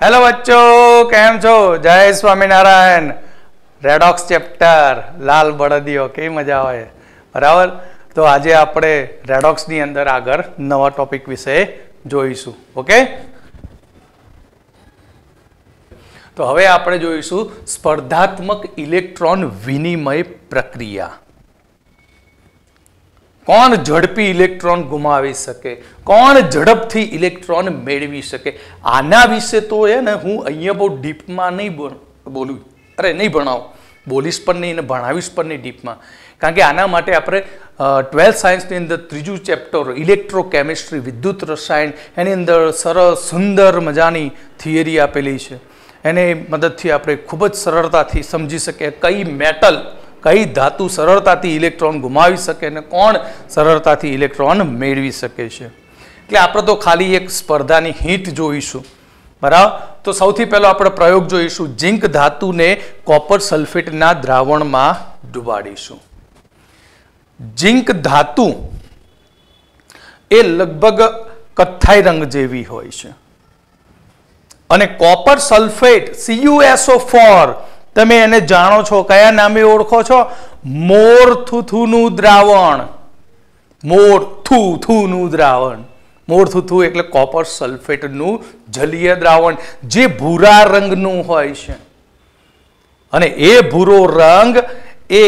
Hello बच्चों, केम छो? जय स्वामीनारायण। रेडॉक्स चेप्टर लाल बळदियो के मजा आवे बराबर। तो आज आपणे रेडॉक्स नी अंदर आगर नवा टॉपिक विषय जोईशु। ओके, तो हवे आपणे जोईशु स्पर्धात्मक इलेक्ट्रॉन विनिमय प्रक्रिया। कोण झड़पी इलेक्ट्रॉन गुमावी सके, कोण झड़पथी इलेक्ट्रॉन मेळवी सके, आना विषे तो है ने हूँ अहींया बहुत डीप में नहीं बोलूं, अरे नहीं भणाव, बोलीश पण नहीं ने भणावीश पण नहीं डीप में, कारण के आना माटे आपणे 12th सायन्स ની અંદર ત્રીજું ચેપ્ટર ઇલેક્ટ્રોકેમિસ્ટ્રી વિદ્યુત રસાયણ એની અંદર સરસ સુંદર મજાની થિયરી આપેલી છે। એને મદદથી આપણે ખૂબ જ સરળતાથી સમજી શકીએ કઈ મેટલ कई धातु सरलताथी इलेक्ट्रॉन गुमावी सके ने कोण सरलताथी इलेक्ट्रॉन मेळवी सके छे। એટલે આપણે તો ખાલી એક સ્પર્ધાની હિંટ જોઈશું બરાબર। તો સૌથી પહેલો આપણે પ્રયોગ જોઈશું, ઝિંક ધાતુને કોપર સલ્ફેટના દ્રાવણમાં ડુબાડીશું। ઝિંક ધાતુ એ લગભગ કથ્થાઈ રંગ જેવી હોય છે અને કોપર સલ્ફેટ CuSO4 તમે એને જાણો છો, કયા નામે ઓળખો છો? મોરથુથુનું દ્રાવણ। મોરથુથુનું દ્રાવણ, મોરથુથુ એટલે કોપર સલ્ફેટનું જલીય દ્રાવણ જે ભૂરા રંગનું હોય છે અને એ ભૂરો રંગ એ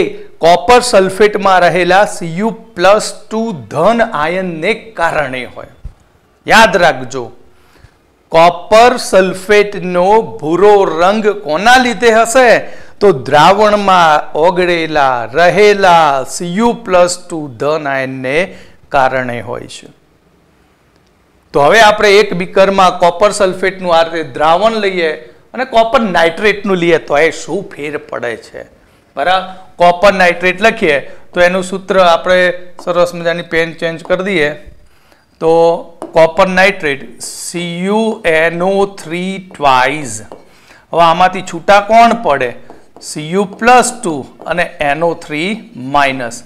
કોપર સલ્ફેટમાં રહેલા Cu+2 ધન આયનને કારણે હોય। યાદ રાખજો, कॉपर सल्फेट नो भूरो रंग कोना लीधे हशे तो द्रावण में ओगळेला रहेला Cu+2 धन आयन ने कारणे होय छे। तो हवे आपणे एक बीकर में कॉपर सल्फेट नु आ रीते द्रावण लईए अने कॉपर नाइट्रेट नु लीए तो ए शुं फेर पड़े छे बराबर। कॉपर नाइट्रेट लखीए तो एनु सूत्र आपणे सरस मजानी पेन चेन्ज कर दीए तो कॉपर नाइट्रेट CuNO3 ट्वाइस। हवे आमांथी छूटा कोण पड़े? Cu+2 अने NO3-।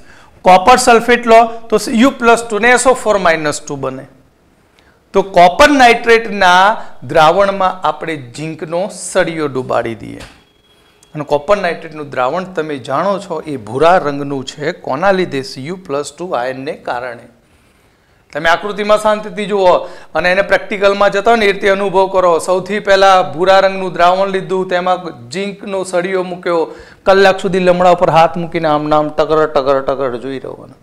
कॉपर सल्फेट लो तो Cu+2 ने SO4-2 बने। तो कॉपर नाइट्रेट ना द्रावण में आपणे झिंक नो सळियो डुबाड़ी दीए अने कॉपर नाइट्रेट नु द्रावण तमे जाणो छो ए भूरा रंगनु छे, कोना लीधे? Cu+2 आयन ने कारणे। તમે આકૃતિમાં શાંતિથી જુઓ અને એને પ્રેક્ટિકલમાં જતા ને એ રીતે અનુભવ કરો। સૌથી પહેલા ભૂરા રંગનું દ્રાવણ લીધું, તેમાં ઝિંકનો સળિયો મૂક્યો, કલાક સુધી લમડા ઉપર હાથ મૂકીને આમ નામ ટકર ટકર ટકર જોઈ રહેવાનું।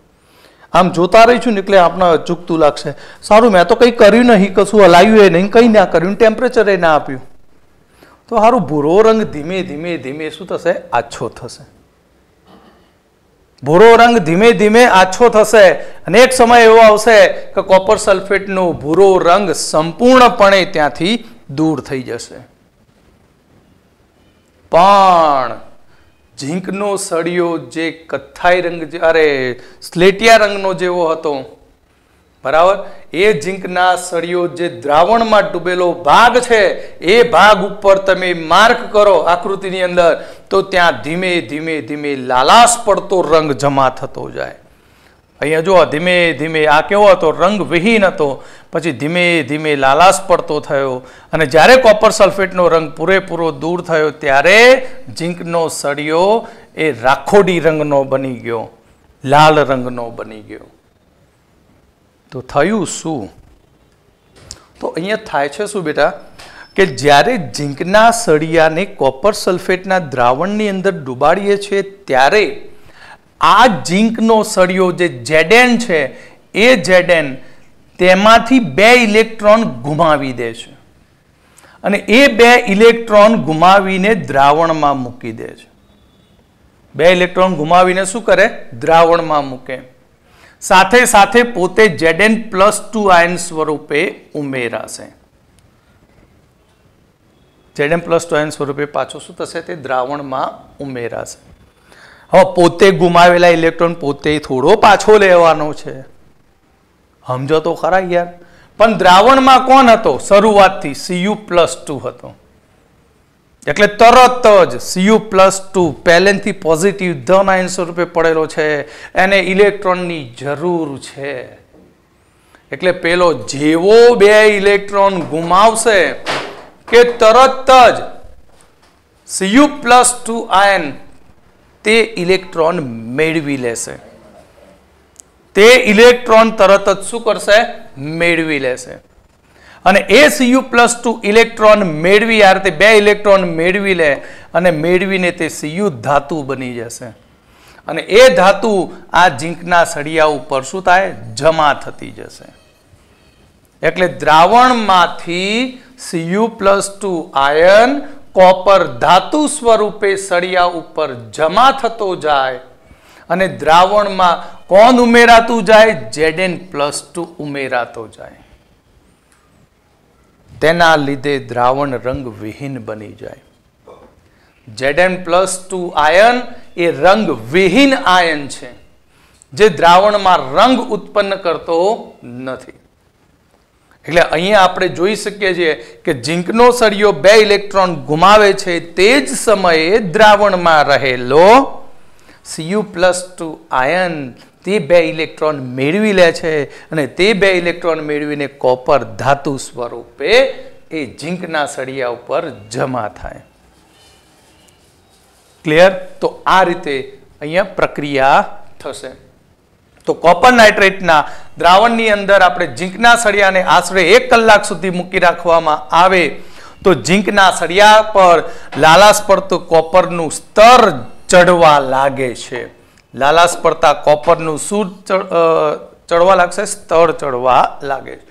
આમ જોતા રહીશું ને એટલે આપણે ચૂકતું લાગશે, સારું મેં તો કંઈ કર્યું નહીં, કશું હલાવ્યું નહીં, કંઈ ના કર્યું, ટેમ્પરેચર ના આપ્યું, તો સારું ભૂરો રંગ ધીમે ધીમે ધીમે શું થશે? આછો થશે। भूरो रंग धीमे धीमे आछो थशे अने एक समय एवो आवशे के कॉपर सल्फेटनो भूरो रंग संपूर्णपणे त्यांथी दूर थई जशे। पण झिंकनो सळियो जे कथ्थाई रंग अरे स्लेटिया रंगनो जेवो हतो बराबर, ए झिंकना सळियो जे द्रावणमां डूबेलो भाग छे ए भाग उपर तमे मार्क करो आकृतिनी अंदर तो त्यां धीमे धीमे धीमे लालाश पड़तो रंग जमा थतो जाय। अहींया जो धीमे धीमे आ केवो हतो? रंग विहीन हतो, पछी धीमे धीमे लालाश पड़तो थयो अने ज्यारे कॉपर सल्फेटनो रंग पूरेपूरो दूर थयो त्यारे झिंकनो सळियो ए राखोडी रंगनो बनी गयो, लाल रंगनो बनी गयो। तो थयुं शुं? तो अहींया थाय छे शुं बेटा के ज्यारे झिंकना सळियाने कॉपर सल्फेटना द्रावणनी अंदर डुबाड़ीए छे त्यारे आ झिंकनो सळियो जे Zn छे ए Zn तेमांथी 2 इलेक्ट्रॉन गुमावी दे छे अने ए 2 इलेक्ट्रॉन गुमावीने द्रावणमां मूकी दे छे। 2 इलेक्ट्रॉन गुमावीने शुं करे? द्रावणमां मूके। साथे साथे पोते Zn+2 आयन स्वरूपे उमेराशे। Zn+2 आयन स्वरूपे पाछो शुं थशे? ते द्रावणमां उमेराशे। हवे पोते गुमावेला इलेक्ट्रॉन पोते थोड़ो पाछो लेवानो छे, समजो तो खरा यार। पण द्रावणमां कोण हतो? शरूआतथी Cu+2 हतो એટલે તરત જ Cu+2 પહેલેથી પોઝિટિવ ધન આયન સ્વરૂપે પડેલો છે, એને ઇલેક્ટ્રોનની જરૂર છે। એટલે પેલો જેવો 2 ઇલેક્ટ્રોન ગુમાવશે કે તરત જ Cu+2 આયન તે ઇલેક્ટ્રોન મેળવી લેશે. તે ઇલેક્ટ્રોન તરત જ શું કરશે? મેળવી લેશે. અને એ Cu+2 ઇલેક્ટ્રોન મેળવી આ રીતે 2 ઇલેક્ટ્રોન મેળવી લે અને મેળવીને તે Cu ધાતુ બની જશે. અને એ ધાતુ આ ઝીંકના સળિયા ઉપર શું થાય? જમા થતી જશે. એટલે દ્રાવણમાંથી Cu+2 આયન કોપર ધાતુ સ્વરૂપે સળિયા ઉપર જમા થતો જાય અને દ્રાવણમાં કોણ ઉમેરાતું જાય? Zn+2 ઉમેરાતો જાય. તેના લીધે દ્રાવણ રંગવિહીન બની જાય. Zn+2 આયન એ રંગવિહીન આયન છે જે દ્રાવણમાં રંગ ઉત્પન્ન કરતો નથી. એટલે અહીંયા આપણે જોઈ શકીએ છીએ કે ઝીંકનો સળિયો 2 ઇલેક્ટ્રોન ગુમાવે છે તે જ સમયે દ્રાવણમાં રહેલો Cu+2 આયન તે 2 ઇલેક્ટ્રોન મેળવી લે છે અને તે 2 ઇલેક્ટ્રોન મેળવીને કોપર ધાતુ સ્વરૂપે એ ઝીંકના સળિયા ઉપર જમા થાય. ક્લિયર? તો આ રીતે અહીંયા પ્રક્રિયા થશે. તો કોપર નાઇટ્રેટના દ્રાવણની અંદર આપણે ઝીંકના સળિયાને આશરે 1 કલાક સુધી મૂકી રાખવામાં આવે તો ઝીંકના સળિયા પર લાલાશ પડતું કોપરનું સ્તર ચડવા લાગે છે. લાલાશ પડતા કોપરનું શું ચડવા લાગશે? સ્તર ચડવા લાગે છે.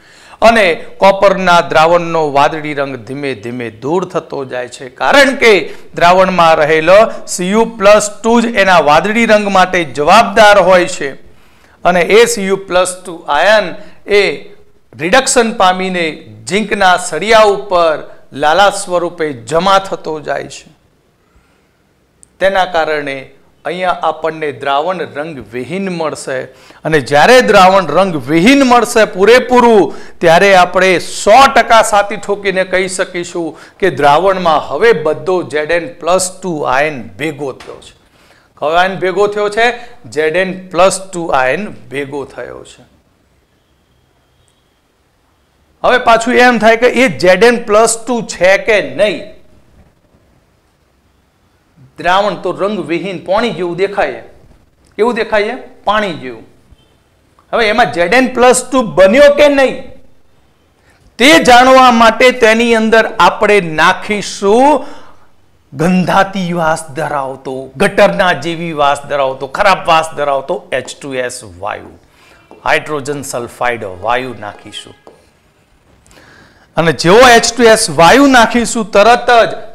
અને કોપરના દ્રાવણનો વાદળી રંગ ધીમે ધીમે દૂર થતો જાય છે કારણ કે દ્રાવણમાં રહેલો Cu+2 જ એના વાદળી રંગ માટે જવાબદાર હોય છે. અને એ Cu+2 આયન એ રિડક્શન પામીને ઝીંકના સળિયા ઉપર લાલાશ સ્વરૂપે જમા થતો જાય છે. તેના કારણે અહીંયા આપણને દ્રાવણ રંગવિહીન મળશે અને જ્યારે દ્રાવણ રંગવિહીન મળશે પૂરેપૂરું ત્યારે આપણે 100% સાથી ઠોકીને કહી શકીશું કે દ્રાવણમાં હવે બધો Zn+2 આયન ભેગો થયો છે. કયો આયન ભેગો થયો છે? Zn+2 આયન ભેગો થયો છે. હવે પાછું એમ થાય કે એ Zn+2 છે કે નહીં? દ્રાવણ તો રંગવિહીન પાણી જેવું દેખાય. કેવું દેખાય? પાણી જેવું. હવે એમાં Zn+2 બન્યો કે નહીં તે જાણવા માટે તેની અંદર આપણે નાખીશું ગંધાતી વાસ ધરાવતો, ગટરના જેવી વાસ ધરાવતો, ખરાબ વાસ ધરાવતો H2S વાયુ, હાઇડ્રોજન સલ્ફાઇડ વાયુ નાખીશું. અને જેવો H2S વાયુ નાખીશું તરત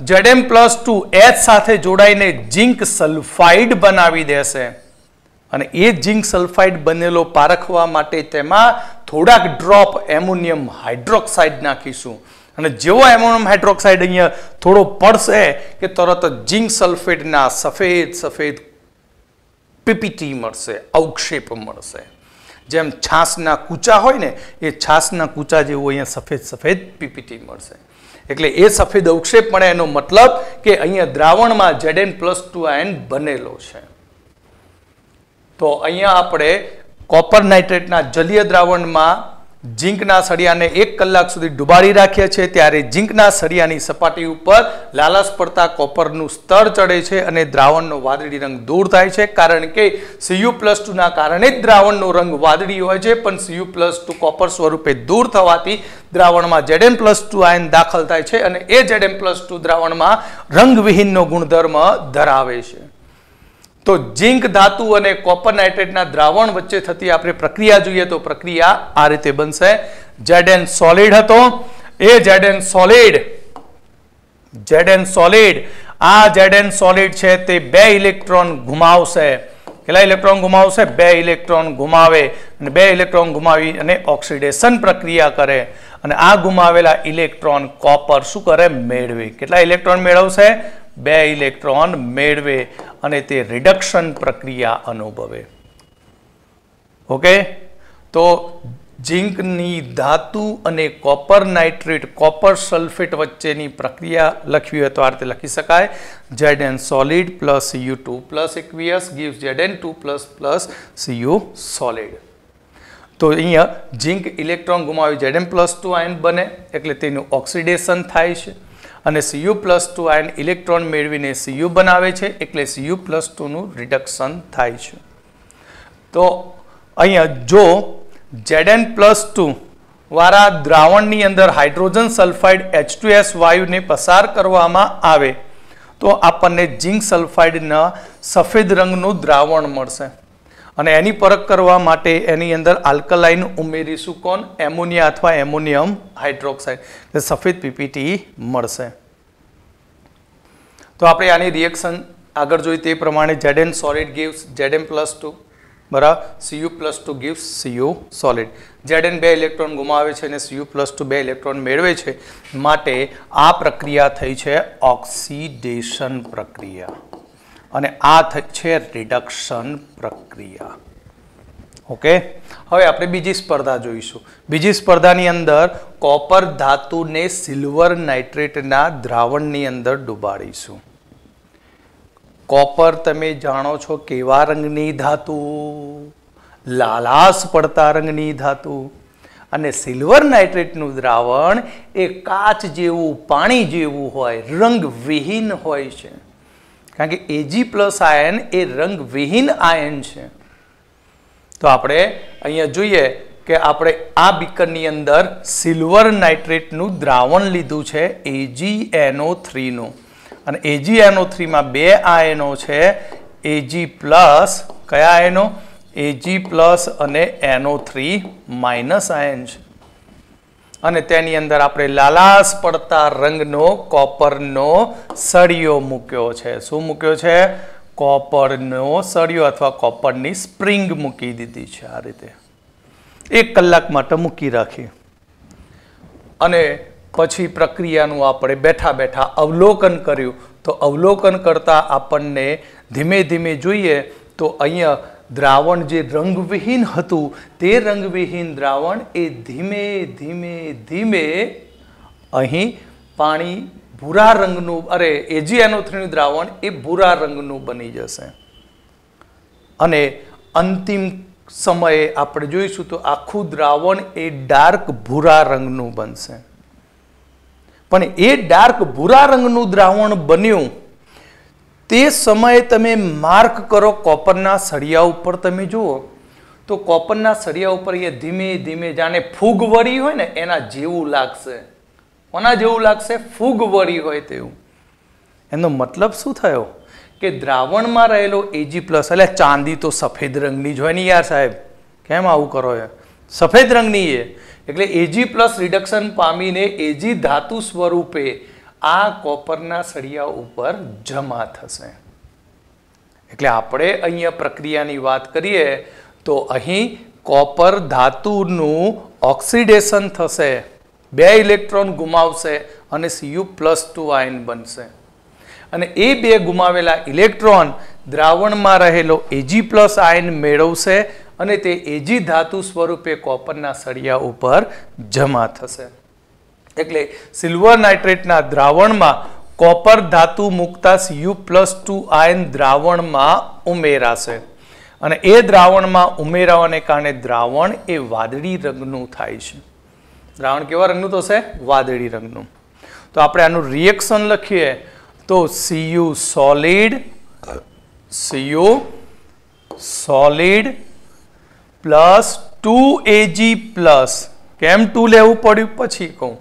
જ Zn+2 H સાથે જોડાઈને ઝિંક સલ્ફાઇડ બનાવી દેશે. અને એ ઝિંક સલ્ફાઇડ બનેલો પારખવા માટે તેમાં થોડાક ડ્રોપ એમોનિયમ હાઇડ્રોક્સાઇડ નાખીશું. અને જેવો એમોનિયમ હાઇડ્રોક્સાઇડ અહીંયા થોડો પડશે કે તરત જ ઝિંક સલ્ફેટના સફેદ સફેદ પીપીટી મળશે, અવક્ષેપ મળશે. જેમ છાસના કૂચા હોય ને એ છાસના કૂચા જેવું અહીંયા સફેદ સફેદ પીપીટી મળશે. એટલે એ સફેદ અવક્ષેપ મળે એનો મતલબ કે અહીંયા દ્રાવણમાં Zn+2 આયન બનેલો છે. તો અહીંયા આપણે કોપર નાઇટ્રેટના જલીય દ્રાવણમાં ઝીંકના સળિયાને 1 કલાક સુધી ડુબાડી રાખ્યા છે ત્યારે ઝીંકના સળિયાની સપાટી ઉપર લાલાશ પડતા કોપરનું સ્તર ચડે છે અને દ્રાવણનો વાદળી રંગ દૂર થાય છે કારણ કે Cu+2 ના કારણે જ દ્રાવણનો રંગ વાદળી હોય છે. પણ Cu+2 કોપર સ્વરૂપે દૂર થવાથી દ્રાવણમાં Zn+2 આયન દાખલ થાય છે અને એ Zn+2 દ્રાવણમાં રંગવિહીનનો ગુણધર્મ ધરાવે છે. તો ઝીંક ધાતુ અને કોપર નાઇટ્રેટના દ્રાવણ વચ્ચે થતી આપણે પ્રક્રિયા જોઈએ તો પ્રક્રિયા આ રીતે બનશે. Zn સોલિડ હતો એ Zn સોલિડ આ Zn સોલિડ છે તે 2 ઇલેક્ટ્રોન ગુમાવશે. કેટલા ઇલેક્ટ્રોન ગુમાવશે? 2 ઇલેક્ટ્રોન ગુમાવે અને 2 ઇલેક્ટ્રોન ગુમાવી અને ઓક્સિડેશન પ્રક્રિયા કરે અને આ ગુમાવેલા ઇલેક્ટ્રોન કોપર શું કરે? મેળવે. કેટલા ઇલેક્ટ્રોન મેળવશે? 2 ઇલેક્ટ્રોન મેળવે અને તે રિડક્શન પ્રક્રિયા અનુભવે. ઓકે, તો ઝીંકની ધાતુ અને કોપર નાઇટ્રેટ, કોપર સલ્ફેટ વચ્ચેની પ્રક્રિયા લખવી હોય તો આ રીતે લખી શકાય. Zn solid plus Cu2 plus aqueous gives Zn2 plus Cu solid. તો અહીંયા ઝીંક ઇલેક્ટ્રોન ગુમાવી Zn+2 આયન બને એટલે તેનું ઓક્સિડેશન થાય છે અને Cu+2 આયન ઇલેક્ટ્રોન મેળવીને Cu બનાવે છે, એટલે Cu+2 નું રિડક્શન થાય છે. તો અહીંયા જો Zn+2 વાળા દ્રાવણની અંદર હાઇડ્રોજન સલ્ફાઇડ H2S વાયુને પસાર કરવામાં આવે તો આપણને ઝિંક સલ્ફાઇડના સફેદ રંગનું દ્રાવણ મળશે. અને એની પરખ કરવા માટે એની અંદર આલ્કલાઇન ઉમેરીશું કોણ? એમોનિયા અથવા એમોનિયમ હાઇડ્રોક્સાઇડ, એટલે સફેદ પીપીટી મળશે. તો આપણે આની રિએક્શન આગળ જોઈ તે પ્રમાણે Zn solid gives Zn+2 બરાબર, Cu+2 gives Cu solid. Zn 2 electron ગુમાવે છે અને Cu+2 2 ઇલેક્ટ્રોન મેળવે છે, માટે આ પ્રક્રિયા થઈ છે ઓક્સિડેશન પ્રક્રિયા અને આ થઈ છે રિડક્શન પ્રક્રિયા. ઓકે, હવે આપણે બીજી સ્પર્ધા જોઈશું. બીજી સ્પર્ધાની અંદર કોપર ધાતુને સિલ્વર નાઇટ્રેટના દ્રાવણની અંદર ડુબાડીશું. કોપર તમે જાણો છો કેવા રંગની ધાતુ? લાલાશ પડતા રંગની ધાતુ. અને સિલ્વર નાઇટ્રેટનું દ્રાવણ એ કાચ જેવું, પાણી જેવું હોય, રંગવિહીન હોય છે, કારણ કે Ag+ આયન એ રંગવિહીન આયન છે. તો આપણે અહીંયા જોઈએ કે આપણે આ બીકરની અંદર સિલ્વર નાઇટ્રેટનું દ્રાવણ લીધું છે AgNO3 નું, અને AgNO3 માં બે આયનો છે, Ag+, કયા આયનો? Ag+ અને NO3- આયન છે. અને તેની અંદર આપણે લાલાશ પડતા રંગનો કોપરનો સળિયો મૂક્યો છે. શું મૂક્યો છે? કોપરનો સળિયો અથવા કોપરની સ્પ્રિંગ મૂકી દીધી છે. આ રીતે 1 કલાક માટે મૂકી રાખી અને પછી પ્રક્રિયાનું આપણે બેઠા બેઠા અવલોકન કર્યું. તો અવલોકન કરતા આપણને ધીમે ધીમે જોઈએ તો અહીંયા દ્રાવણ જે રંગવિહીન હતું તે રંગવિહીન દ્રાવણ એ ધીમે ધીમે ધીમે અહીં પાણી ભૂરા રંગનું, AgNO3 નું દ્રાવણ એ ભૂરા રંગનું બની જશે. અને અંતિમ સમયે આપણે જોઈશું તો આખું દ્રાવણ એ ડાર્ક ભૂરા રંગનું બનશે. પણ એ ડાર્ક ભૂરા રંગનું દ્રાવણ બન્યું તે સમયે તમે માર્ક કરો કોપરના સળિયા ઉપર. તમે જુઓ તો કોપરના સળિયા ઉપર એ ધીમે ધીમે જાણે ફૂગ વળી હોય ને એના જેવું લાગશે. કોના જેવું લાગશે? ફૂગ વળી હોય તેવું. એનો મતલબ શું થયો? કે દ્રાવણમાં રહેલો Ag+, એટલે ચાંદી તો સફેદ રંગની જ હોય ને યાર સાહેબ, કેમ આવું કરો? સફેદ રંગની એ, એટલે Ag+ રિડક્શન પામીને Ag ધાતુ સ્વરૂપે આ કોપરના સળિયા ઉપર જમા થશે. એટલે આપણે અહીંયા પ્રક્રિયાની વાત કરીએ તો અહીં કોપર ધાતુનું ઓક્સિડેશન થશે, 2 ઇલેક્ટ્રોન ગુમાવશે અને Cu+2 આયન બનશે. અને એ 2 ગુમાવેલા ઇલેક્ટ્રોન દ્રાવણમાં રહેલો Ag+ આયન મેળવશે અને તે Ag ધાતુ સ્વરૂપે કોપરના સળિયા ઉપર જમા થશે. એટલે સિલ્વર નાઇટ્રેટના દ્રાવણમાં કોપર ધાતુ મુકતા Cu+2 આયન દ્રાવણમાં ઉમેરાશે અને એ દ્રાવણમાં ઉમેરાવાને કારણે દ્રાવણ એ વાદળી રંગનું થાય છે. દ્રાવણ કેવા રંગનું થશે? વાદળી રંગનું. તો આપણે આનું રિએક્શન લખીએ તો Cu solid પ્લસ 2Ag+. કેમ 2 લેવું પડ્યું પછી કહું.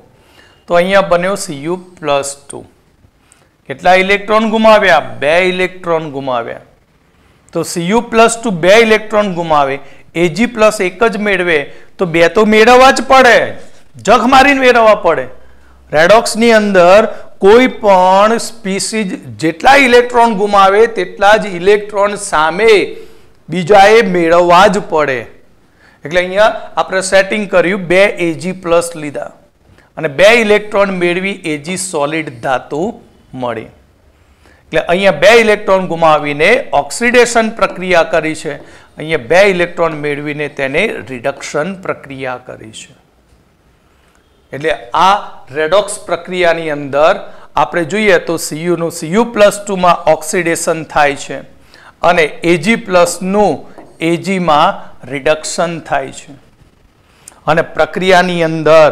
તો અહીંયા બન્યો Cu+2. કેટલા ઇલેક્ટ્રોન ગુમાવ્યા? 2 ઇલેક્ટ્રોન ગુમાવ્યા. તો Cu+2 2 ઇલેક્ટ્રોન ગુમાવે, Ag+ એક જ મેળવે તો 2 તો મેળવવા જ પડે, જખ મારીને મેળવવા પડે. રેડોક્સની અંદર કોઈ પણ સ્પીસીઝ જેટલા ઇલેક્ટ્રોન ગુમાવે તેટલા જ ઇલેક્ટ્રોન સામે બીજાએ મેળવવા જ પડે. એટલે અહીંયા આપણે સેટિંગ કર્યું, 2 Ag+ લીધા અને 2 ઇલેક્ટ્રોન મેળવી Ag સોલિડ ધાતુ મળી. એટલે અહીંયા 2 ઇલેક્ટ્રોન ગુમાવીને ઓક્સિડેશન પ્રક્રિયા કરી છે, અહીંયા 2 ઇલેક્ટ્રોન મેળવીને તેને રિડક્શન પ્રક્રિયા કરી છે. એટલે આ રેડોક્સ પ્રક્રિયાની અંદર આપણે જોઈએ તો Cu નું Cu+2 માં ઓક્સિડેશન થાય છે અને Ag+ નું Ag માં રિડક્શન થાય છે. અને પ્રક્રિયાની અંદર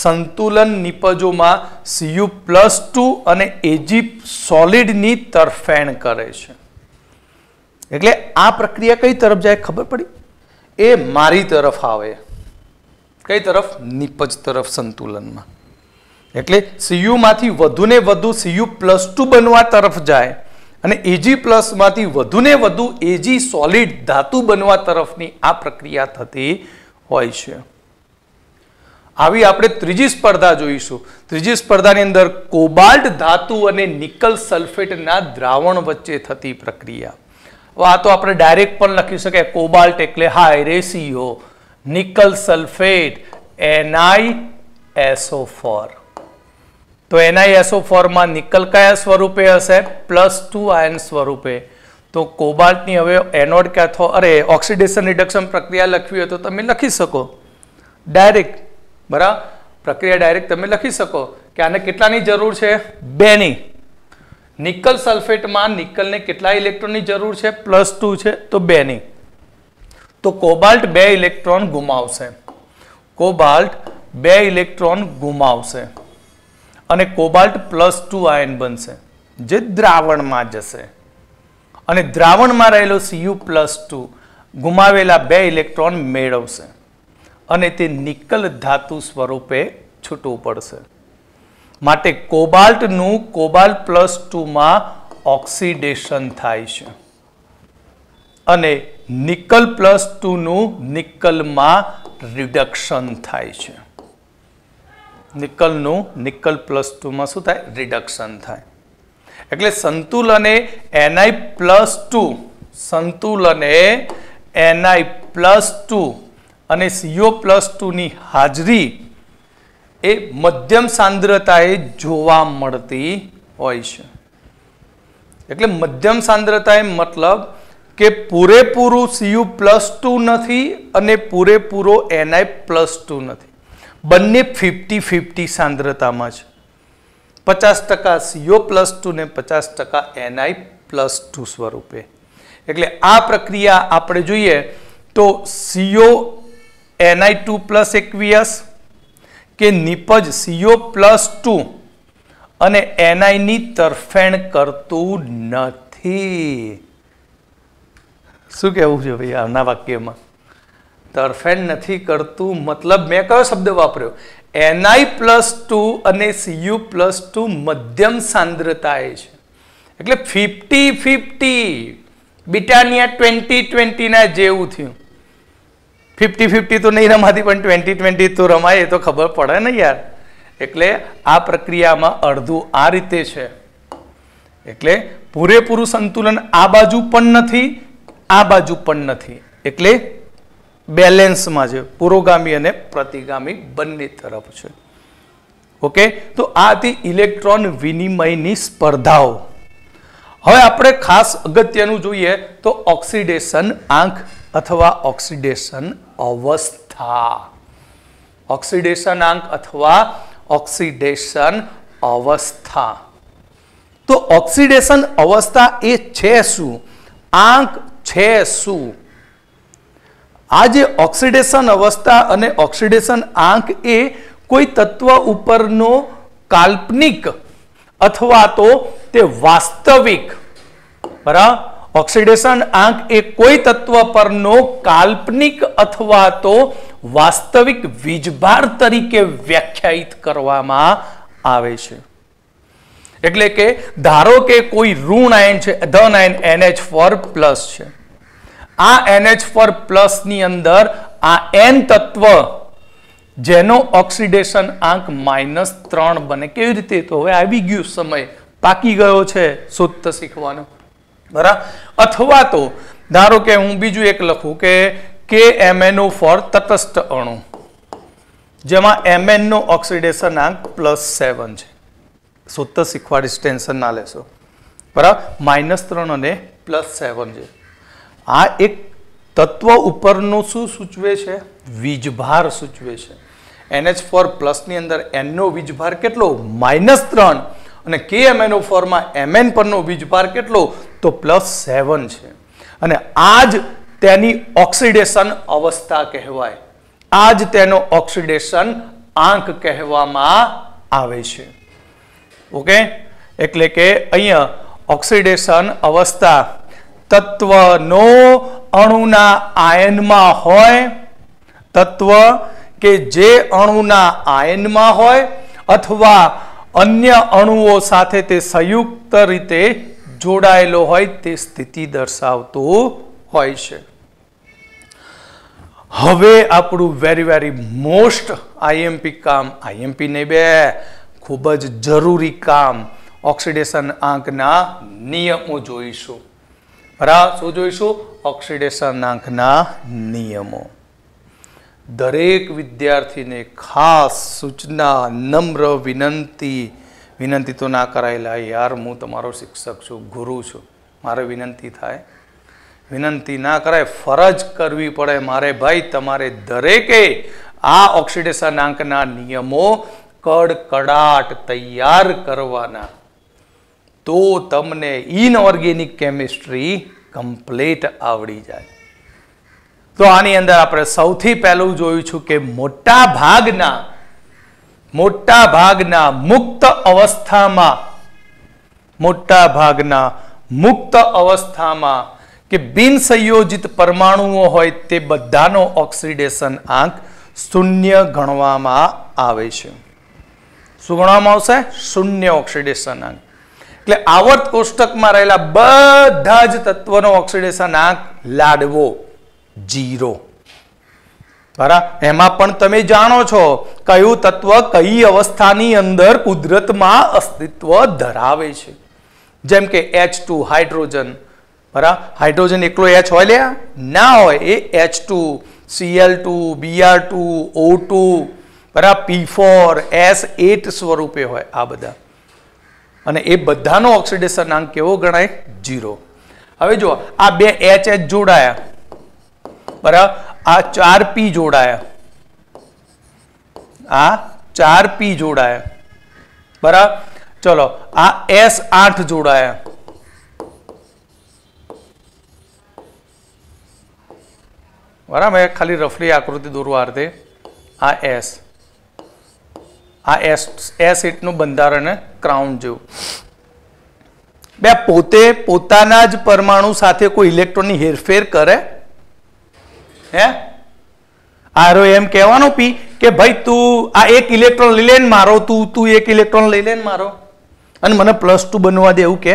સંતુલન નિપજોમાં Cu+2 અને Ag સોલિડની તરફેણ કરે છે. એટલે આ પ્રક્રિયા કઈ તરફ જાય ખબર પડી? એ મારી તરફ આવે. કઈ તરફ? નિપજ તરફ સંતુલનમાં. એટલે Cu માંથી વધુને વધુ Cu+2 બનવા તરફ જાય અને Ag+ માંથી વધુને વધુ Ag સોલિડ ધાતુ બનવા તરફની આ પ્રક્રિયા થતી હોય છે. આવી આપણે ત્રીજી સ્પર્ધા જોઈશું. ત્રીજી સ્પર્ધાની અંદર કોબાલ્ટ ધાતુ અને નિકલ સલ્ફેટના દ્રાવણ વચ્ચે થતી પ્રક્રિયા. આ તો આપણે ડાયરેક્ટ પણ લખી શકાય. કોબાલ્ટ એટલે high ratio, nickel sulphate NiSO4. તો NiSO4 માં નિકલ કયા સ્વરૂપે હશે? +2 આયન સ્વરૂપે. તો કોબાલ્ટની હવે એનોડ ઓક્સિડેશન રિડક્શન પ્રક્રિયા લખવી હોય તો તમે લખી શકો ડાયરેક્ટ. બરાબર, પ્રક્રિયા ડાયરેક્ટ તમે લખી શકો કે આને કેટલાની જરૂર છે? 2 ની. નિકલ સલ્ફેટમાં નિકલને કેટલા ઇલેક્ટ્રોનની જરૂર છે? +2 છે તો 2 ની. તો કોબાલ્ટ 2 ઇલેક્ટ્રોન ગુમાવશે. કોબાલ્ટ 2 ઇલેક્ટ્રોન ગુમાવશે અને કોબાલ્ટ +2 આયન બનશે જે દ્રાવણમાં જશે અને દ્રાવણમાં રહેલો Cu+2 ગુમાવેલા 2 ઇલેક્ટ્રોન મેળવશે અને તે નિકલ ધાતુ સ્વરૂપે છૂટું પડશે. માટે કોબાલ્ટનું કોબાલ્ટ +2 માં ઓક્સિડેશન થાય છે અને નિકલ +2 નું નિકલમાં રિડક્શન થાય છે. નિકલનું નિકલ +2 માં શું થાય? રિડક્શન થાય. એટલે સંતુલને Ni+2 અને CO+2 ની હાજરી એ મધ્યમ સાંદ્રતાએ જોવા મળતી હોય છે. એટલે મધ્યમ સાંદ્રતાએ મતલબ કે પૂરેપૂરું Cu+2 નથી અને પૂરેપૂરો Ni+2 નથી. બંને 50-50 સાંદ્રતામાં છે. 50% CO+2 ને 50% Ni+2 સ્વરૂપે. એટલે આ પ્રક્રિયા આપણે જોઈએ તો CO Ni2+ aqueous કે નિપજ CO+2 અને Ni ની તરફેણ કરતું નથી. શું કહેવું છે ભાઈ આના વાક્યમાં? તરફેણ નથી કરતું મતલબ મેં કયો શબ્દ વાપર્યો? Ni+2 અને Cu+2 મધ્યમ સાંદ્રતાએ છે. એટલે 50-50. બ્રિટાનિયા 20-20 ના જેવું થયું. 50-50 તો નહીં રમાતી પણ 20-20 તો રમાય, એ તો ખબર પડે ને યાર. એટલે આ પ્રક્રિયામાં અડધું આ રીતે છે. એટલે પૂરેપૂરું સંતુલન આ બાજુ પણ નથી, આ બાજુ પણ નથી. એટલે બેલેન્સમાં છે, પુરોગામી અને પ્રતિગામી બંને તરફ છે. ઓકે, તો આ હતી ઇલેક્ટ્રોન વિનિમયની સ્પર્ધાઓ. હવે આપણે ખાસ અગત્યનું જોઈએ તો ઓક્સિડેશન આંક અથવા ઓક્સિડેશન અવસ્થા. ઓક્સિડેશન આંક અથવા ઓક્સિડેશન અવસ્થા. તો ઓક્સિડેશન અવસ્થા એ છે શું? આંક છે શું? આ જે ઓક્સિડેશન અવસ્થા અને ઓક્સિડેશન આંક એ કોઈ તત્વ ઉપરનો કાલ્પનિક અથવા તો તે વાસ્તવિક, બરાબર, ઓક્સિડેશન આંક એ કોઈ તત્વ પરનો કાલ્પનિક અથવા તો વાસ્તવિક વીજભાર તરીકે વ્યાખ્યાયિત કરવામાં આવે છે. એટલે કે ધારો કે કોઈ ઋણ આયન છે, ધન આયન NH4+ છે. આ NH4+ ની અંદર આ N તત્વ જેનો ઓક્સિડેશન આંક -3 બને. કેવી રીતે? તો હવે આવી ગયું સમય, પાકી ગયો છે શુદ્ધ શીખવાનો, બરાબર. અથવા તો ધારો કે હું બીજું એક લખું કે KMnO4 તટસ્થ અણુ જેમાં Mn નો ઓક્સિડેશન આંક +7 છે. શુદ્ધ શીખવાડીશ, ટેન્શન ના લેશો, બરાબર. -3 અને +7 છે. આ એક તત્વ ઉપરનો શું સૂચવે છે? વીજભાર સૂચવે છે. NH4+ ની અંદર N નો વીજભાર કેટલો? -3 અને KMnO4 માં Mn પરનો વીજભાર કેટલો? તો +7 છે. અને આ જ તેની ઓક્સિડેશન અવસ્થા કહેવાય. આ જ તેનો ઓક્સિડેશન આંક કહેવામાં આવે છે. ઓકે, એટલે કે અહીંયા ઓક્સિડેશન અવસ્થા તત્વનો અણુના આયનમાં હોય, તત્વ કે જે અણુના આયનમાં હોય અથવા અન્ય અણુઓ સાથે તે સંયુક્ત રીતે જોડાયેલો હોય તે સ્થિતિ દર્શાવતું હોય છે. હવે આપણું વેરી મોસ્ટ આઈએમપી કામ, આઈએમપી ને બે ખૂબ જ જરૂરી કામ, ઓક્સિડેશન આંકના નિયમો જોઈશું. બરાબર, શું જોઈશું? ઓક્સિડેશન આંકના નિયમો. દરેક વિદ્યાર્થીને ખાસ સૂચના, નમ્ર વિનંતી તો ના કરાયેલા યાર, હું તમારો શિક્ષક છું, ગુરુ છું, મારે વિનંતી થાય, વિનંતી ના કરાય, ફરજ કરવી પડે મારે ભાઈ. તમારે દરેકે આ ઓક્સિડેશન આંકના નિયમો કડકડાટ તૈયાર કરવાના, તો તમને ઇનઓર્ગેનિક કેમિસ્ટ્રી કમ્પ્લીટ આવડી જાય. તો આની અંદર આપણે સૌથી પહેલું જોયું છું કે મોટા ભાગના મુક્ત અવસ્થામાં કે બિન સંયોજિત પરમાણુઓ હોય તે બધાનો ઓક્સિડેશન આંક 0 ગણવામાં આવે છે. શું ગણવામાં આવશે? 0 ઓક્સિડેશન આંક. એટલે આવર્ત કોષ્ટકમાં રહેલા બધા જ તત્વનો ઓક્સિડેશન આંક લાડવો 0. બરાબર, એમાં પણ તમે જાણો છો કયું તત્વ કઈ અવસ્થાની અંદર કુદરતમાં અસ્તિત્વ ધરાવે છે. જેમ કે H2 હાઇડ્રોજન. બરાબર, હાઇડ્રોજન એકલો H હોય લે? ના હોય, એ H2, Cl2, Br2, O2, બરાબર, P4, S8 સ્વરૂપે હોય આ બધા. અને એ બધાનો ઓક્સિડેશન આંક કેવો ગણાય? 0. હવે જો આ બે H જોડાયા, બરાબર, આ 4p જોડાયા, આ 4p જોડાયા, બરાબર. ચલો આ S8 જોડાયા, બરાબર. ખાલી રફલી આકૃતિ દોરવા અર્થે આ S8 નું બંધારણ ક્રાઉન જેવું. બે પોતાના જ પરમાણુ સાથે કોઈ ઇલેક્ટ્રોનની હેરફેર કરે? હે? આરો એમ કહેવાનો પી કે ભાઈ તું આ એક ઇલેક્ટ્રોન લઈ લે ને મારો, તું એક ઇલેક્ટ્રોન લઈ લે ને મારો, અને મને +2 બનવા દે, એવું કે?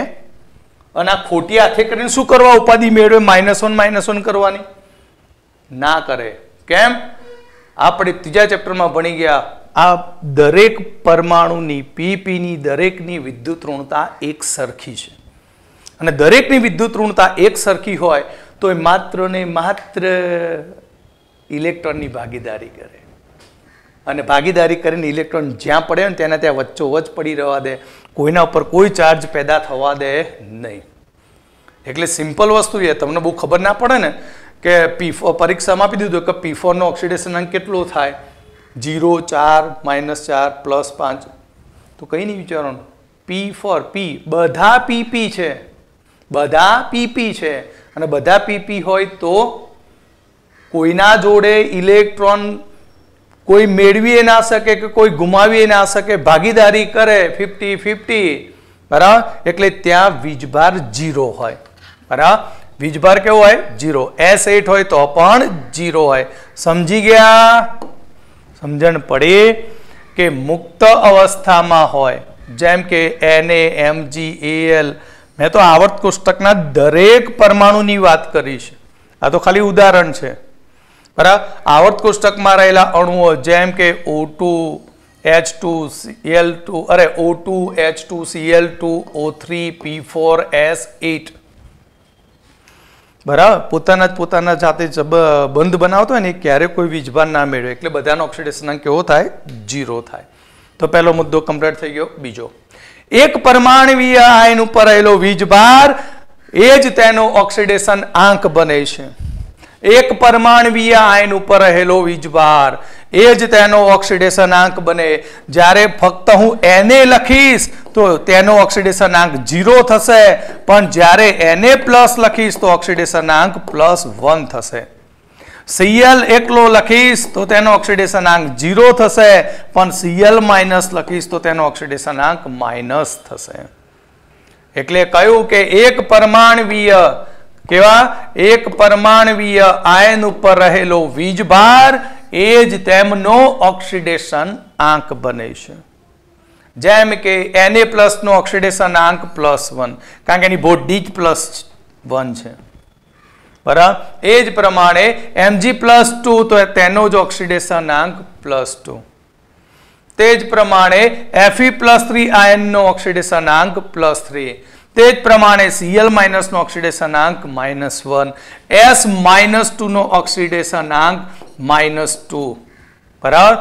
અને આ ખોટી હાથે કરીને શું કરવા ઉપાધિ મેળવે? -1 કરવાની ના કરે. કેમ? આપણે ત્રીજા ચેપ્ટરમાં ભણી ગયા, આ દરેક પરમાણુની પીપીની દરેકની વિદ્યુત ઋણતા એક સરખી છે, અને દરેકની વિદ્યુત ઋણતા એક સરખી હોય તો એ માત્ર ને માત્ર ઇલેક્ટ્રોનની ભાગીદારી કરે, અને ભાગીદારી કરીને ઇલેક્ટ્રોન જ્યાં પડે ને તેના ત્યાં વચ્ચોવચ્ચ પડી રહેવા દે, કોઈના ઉપર કોઈ ચાર્જ પેદા થવા દે નહીં. એટલે સિમ્પલ વસ્તુ છે, તમને બહુ ખબર ના પડે ને કે P4 પરીક્ષામાં આપી દીધું કે P4 નો ઓક્સિડેશન અંક કેટલો થાય? 0, 4, -4, +5. તો કઈ નહીં વિચારવાનું, P4 P બધા PP છે, બધા PP છે, અને બધા PP હોય તો કોઈના જોડે ઇલેક્ટ્રોન કોઈ મેળવી ના શકે કે કોઈ ગુમાવી ના શકે, ભાગીદારી કરે 50-50, બરાબર. એટલે ત્યાં વીજભાર 0 હોય, બરાબર. વીજભાર કેવો હોય? 0. S8 હોય તો પણ 0 હોય. સમજી ગયા? સમજણ પડી કે મુક્ત અવસ્થામાં હોય, જેમ કે Na, Mg, Al. મેં તો આવર્ત કોષ્ટકના દરેક પરમાણુની વાત કરી છે, આ તો ખાલી ઉદાહરણ છે, બરાબર. આવર્ત કોષ્ટકમાં રહેલા અણુઓ જેમ કે O2, H2, Cl2, O2, H2, Cl2, O3, P4, S8, બરાબર. પોતાના જાતે બંધ બનાવતો હોય ને ક્યારે કોઈ વીજભાર ના મેળવે, એટલે બધાનો ઓક્સિડેશન અંક કેવો થાય? 0 થાય. તો પહેલો મુદ્દો કમ્પ્લીટ થઈ ગયો. બીજો, એક પરમાણુવીય આયન ઉપર રહેલો વીજભાર એ જ તેનો ઓક્સિડેશન આંક બને છે. એક પરમાણુવીય આયન ઉપર રહેલો વીજભાર એ જ તેનો ઓક્સિડેશન આંક બને. જ્યારે ફક્ત હું Na લખીશ તો તેનો ઓક્સિડેશન આંક 0 થશે, પણ જ્યારે Na+ લખીશ તો ઓક્સિડેશન આંક +1 થશે. Cl એકલો લખીશ તો તેનો ઓક્સિડેશનાંક 0 થશે, પણ Cl માઇનસ લખીશ તો તેનો ઓક્સિડેશનાંક માઇનસ થશે. એટલે કહ્યું કે એક પરમાણવીય આયન ઉપર રહેલો વીજભાર એ જ તેમનો ઓક્સિડેશન આંક બને છે. જેમ કે Na+ નો ઓક્સિડેશન આંક +1, કારણ કે એની બોડી જ +1 છે. બરાબર, એ જ પ્રમાણે Mg+2 તો તેનો જ ઓક્સિડેશન આંક +2. તે જ પ્રમાણે Fe+3 આયનનો ઓક્સિડેશન આંક +3. તે જ પ્રમાણે Cl- નો ઓક્સિડેશન આંક -1, S-2 નો ઓક્સિડેશન આંક -2. બરાબર,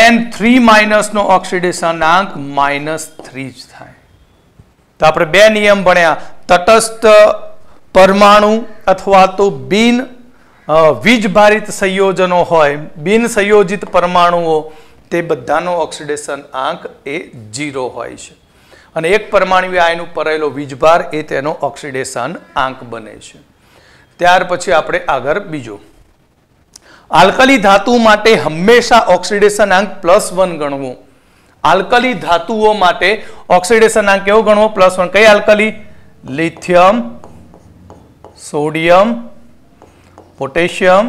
N3- નો ઓક્સિડેશન આંક -3 જ થાય. તો આપણે બે નિયમ ભણ્યા. તટસ્થ પરમાણુ અથવા તો બિન વીજભારિત સંયોજનો હોય, બિન સંયોજિત પરમાણુઓ, તે બધાનો ઓક્સિડેશન આંક એ 0 હોય છે. અને એક પરમાણુ આયન ઉપર રહેલો વીજભાર એ તેનો ઓક્સિડેશન આંક બને છે. ત્યાર પછી આપણે આગળ બીજો, આલ્કલી ધાતુ માટે હંમેશા ઓક્સિડેશન આંક +1 ગણવું. આલ્કલી ધાતુઓ માટે ઓક્સિડેશન આંક કેવો ગણવો? +1. કઈ alkali? Lithium, sodium, potassium,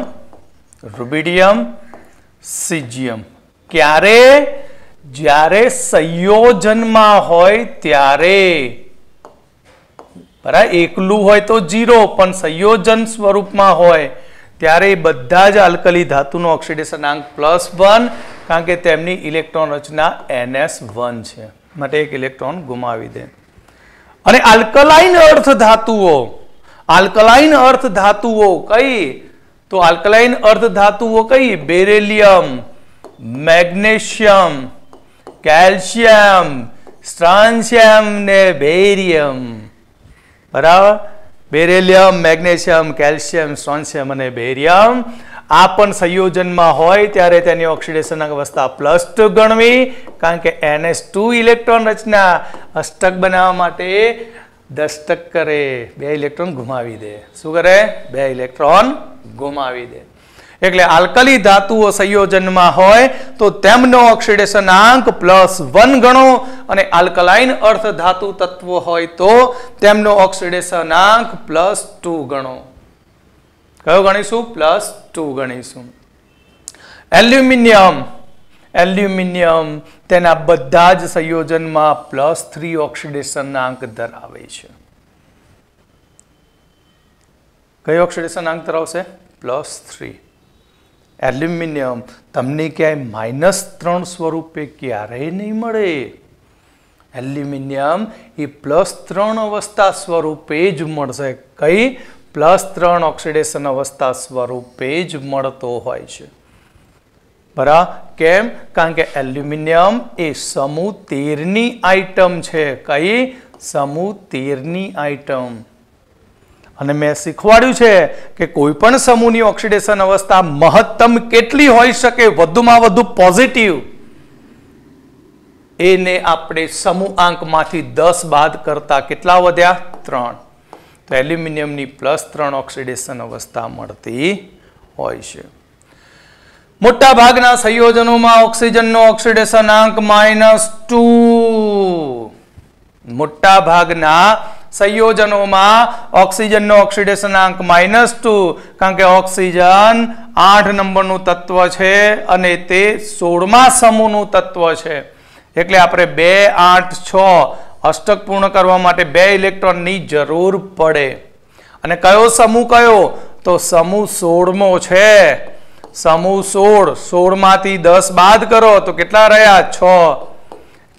rubidium, caesium. ક્યારે? જ્યારે સંયોજનમાં હોય ત્યારે. બરાબર, એકલું હોય તો 0, પણ સંયોજન સ્વરૂપમાં હોય ત્યારે બધા જ આલ્કલી ધાતુનો ઓક્સિડેશન આંક +1, કારણ કે તેમની ઇલેક્ટ્રોન રચના NS1 છે, માટે એક ઇલેક્ટ્રોન ગુમાવી દે. અને આલ્કલાઇન અર્થ ધાતુઓ કઈ? તો આલ્કલાઇન અર્ધ ધાતુઓ કઈ? બેરિલિયમ, મેગ્નેશિયમ, કેલ્શિયમ, સ્ટ્રોન્શિયમ ને બેરિયમ. બરાબર, બેરિલિયમ, મેગ્નેશિયમ, કેલ્શિયમ, સ્ટ્રોન્શિયમ અને બેરિયમ આ પણ સંયોજનમાં હોય ત્યારે તેની ઓક્સિડેશન અવસ્થા +2 ગણવી, કારણ કે NH2 ઇલેક્ટ્રોન રચના અષ્ટક બનાવવા માટે દષ્ટક કરે, 2 ઇલેક્ટ્રોન ગુમાવી દે. શું કરે? 2 ઇલેક્ટ્રોન ગુમાવી દે. એટલે આલ્કલી ધાતુઓ સંયોજનમાં હોય તો તેમનો ઓક્સિડેશન આંક +1 ગણો, અને આલ્કલાઇન અર્થ ધાતુ તત્વો હોય તો તેમનો ઓક્સિડેશન આંક +2 ગણો. કયો ગણીશું? +2 ગણીશું. એલ્યુમિનિયમ તેના બધા જ સંયોજનમાં +3 ઓક્સિડેશન આંક ધરાવે છે. કયો ઓક્સિડેશન આંક ધરાવશે? +3. એલ્યુમિનિયમ તમને ક્યાંય -3 સ્વરૂપે ક્યારેય નહીં મળે. એલ્યુમિનિયમ એ +3 અવસ્થા સ્વરૂપે જ મળશે. કઈ? +3 ઓક્સિડેશન અવસ્થા સ્વરૂપે જ મળતો હોય છે. બરાબર, કેમ? કારણ કે એલ્યુમિનિયમ એ સમૂહ 13ની આઇટમ છે. કઈ? સમૂહ 13ની આઇટમ. અને મેં શીખવાડ્યું છે કે કોઈ પણ સમૂહની ઓક્સિડેશન અવસ્થા મહત્તમ કેટલી હોઈ શકે, વધુમાં વધુ પોઝિટિવ, એને આપણે સમૂહ આંકમાંથી 10 બાદ કરતા કેટલા વધ્યા? 3. તો એલ્યુમિનિયમની +3 ઓક્સિડેશન અવસ્થા મળતી હોય છે. મોટા ભાગના સંયોજનોમાં ઓક્સિજનનો ઓક્સિડેશન આંક -2. મોટા ભાગના સંયોજનોમાં ઓક્સિજનનો ઓક્સિડેશન આંક -2, કારણ કે ઓક્સિજન 8 નંબરનું તત્વ છે અને તે 16મા સમૂહનું તત્વ છે. એટલે આપણે 2, 8, 6 અષ્ટક પૂર્ણ કરવા માટે 2 ઇલેક્ટ્રોનની જરૂર પડે. અને કયો સમૂહ કયો? તો સમૂહ 16મો છે. સમૂહ 16 માંથી 10 બાદ કરો તો કેટલા રહ્યા? 6.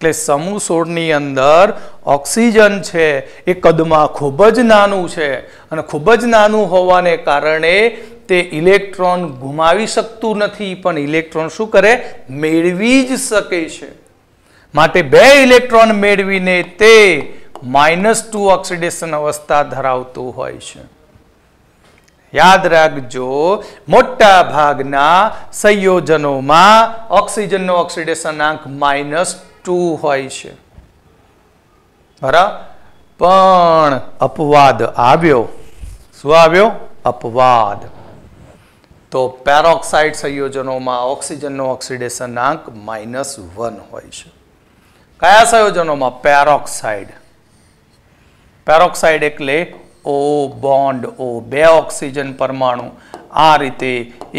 એટલે સમૂહ 16ની અંદર ઓક્સિજન છે એ કદમાં ખૂબ જ નાનું છે, અને ખૂબ જ નાનું હોવાને કારણે તે ઇલેક્ટ્રોન ગુમાવી શકતું નથી, પણ ઇલેક્ટ્રોન શું કરે? મેળવી જ શકે છે. માટે 2 ઇલેક્ટ્રોન મેળવીને તે -2 ઓક્સિડેશન અવસ્થા ધરાવતું હોય છે. યાદ રાખજો, મોટા ભાગના સંયોજનોમાં ઓક્સિજનનો ઓક્સિડેશન આંક -2 હોય છે. બરાબર, પણ અપવાદ આવ્યો. શું આવ્યો? અપવાદ. તો પેરોક્સાઇડ સંયોજનોમાં ઓક્સિજનનો ઓક્સિડેશનાંક -1 હોય છે. કયા સંયોજનોમાં? પેરોક્સાઇડ. પેરોક્સાઇડ એટલે O બોન્ડ O, બે ઓક્સિજન પરમાણુ આ રીતે